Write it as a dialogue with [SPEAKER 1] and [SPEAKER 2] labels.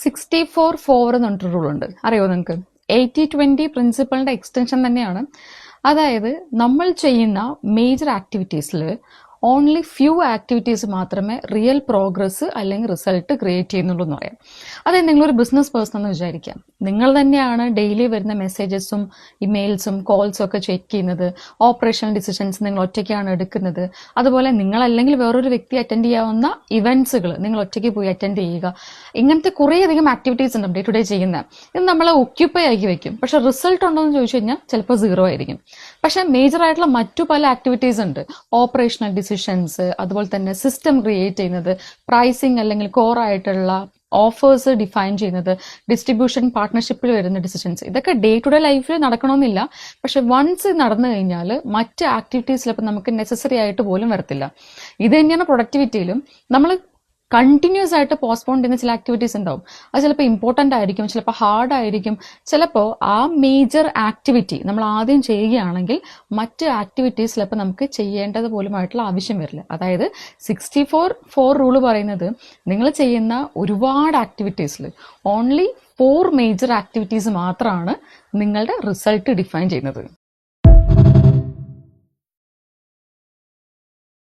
[SPEAKER 1] 64-4 എന്ന് പറഞ്ഞിട്ട് റൂൾ ഉണ്ട്, അറിയോ നിങ്ങൾക്ക്? 80-20 പ്രിൻസിപ്പളിന്റെ എക്സ്റ്റൻഷൻ തന്നെയാണ്. അതായത് നമ്മൾ ചെയ്യുന്ന മേജർ ആക്ടിവിറ്റീസിൽ ഓൺലി ഫ്യൂ ആക്ടിവിറ്റീസ് മാത്രമേ റിയൽ പ്രോഗ്രസ് അല്ലെങ്കിൽ റിസൾട്ട് ക്രിയേറ്റ് ചെയ്യുന്നുള്ളൂ എന്ന് പറയാം. അതായത് നിങ്ങളൊരു ബിസിനസ് പേഴ്സൺ എന്ന് വിചാരിക്കാം. നിങ്ങൾ തന്നെയാണ് ഡെയിലി വരുന്ന മെസ്സേജസും ഇമെയിൽസും കോൾസും ഒക്കെ ചെക്ക് ചെയ്യുന്നത്. ഓപ്പറേഷണൽ ഡിസിഷൻസ് നിങ്ങൾ ഒറ്റയ്ക്കാണ് എടുക്കുന്നത്. അതുപോലെ നിങ്ങളല്ലെങ്കിൽ വേറൊരു വ്യക്തി അറ്റൻഡ് ചെയ്യാവുന്ന ഇവന്റ്സുകൾ നിങ്ങൾ ഒറ്റയ്ക്ക് പോയി അറ്റൻഡ് ചെയ്യുക. ഇങ്ങനത്തെ കുറേയധികം ആക്ടിവിറ്റീസ് ഉണ്ട് ഡേ ടു ഡേ ചെയ്യുന്ന. ഇത് നമ്മളെ ഒക്യുപ്പൈ ആക്കി വെക്കും. പക്ഷെ റിസൾട്ട് ഉണ്ടോ എന്ന് ചോദിച്ചു കഴിഞ്ഞാൽ ചിലപ്പോൾ 0 ആയിരിക്കും. പക്ഷെ മേജർ ആയിട്ടുള്ള മറ്റു പല ആക്ടിവിറ്റീസ് ഉണ്ട്. ഓപ്പറേഷണൽ ഡിസിഷൻസ്, അതുപോലെ തന്നെ സിസ്റ്റം ക്രിയേറ്റ് ചെയ്യുന്നത്, പ്രൈസിങ് അല്ലെങ്കിൽ കോർ ആയിട്ടുള്ള ഓഫേഴ്സ് ഡിഫൈൻ ചെയ്യുന്നത്, ഡിസ്ട്രിബ്യൂഷൻ പാർട്ട്ണർഷിപ്പിൽ വരുന്ന ഡിസിഷൻസ്, ഇതൊക്കെ ഡേ ടു ഡേ ലൈഫിൽ നടക്കണമെന്നില്ല. പക്ഷെ വൺസ് നടന്നു കഴിഞ്ഞാൽ മറ്റ് ആക്ടിവിറ്റീസിലപ്പോൾ നമുക്ക് നെസസറി ആയിട്ട് പോലും വരത്തില്ല. ഇത് തന്നെയാണ് പ്രൊഡക്ടിവിറ്റിയിലും. നമ്മൾ കണ്ടിന്യൂസ് ആയിട്ട് പോസ്റ്റ്പോൺ ചെയ്യുന്ന ചില ആക്ടിവിറ്റീസ് ഉണ്ടാവും. അത് ചിലപ്പോൾ ഇമ്പോർട്ടൻ്റ് ആയിരിക്കും, ചിലപ്പോൾ ഹാർഡ് ആയിരിക്കും. ചിലപ്പോൾ ആ മേജർ ആക്ടിവിറ്റി നമ്മൾ ആദ്യം ചെയ്യുകയാണെങ്കിൽ മറ്റ് ആക്ടിവിറ്റീസ് ചിലപ്പോൾ നമുക്ക് ചെയ്യേണ്ടത് പോലുമായിട്ടുള്ള ആവശ്യം വരില്ല. അതായത് 64-4 റൂള് പറയുന്നത് നിങ്ങൾ ചെയ്യുന്ന ഒരുപാട് ആക്ടിവിറ്റീസിൽ ഓൺലി 4 മേജർ ആക്ടിവിറ്റീസ് മാത്രമാണ് നിങ്ങളുടെ റിസൾട്ട് ഡിഫൈൻ ചെയ്യുന്നത്.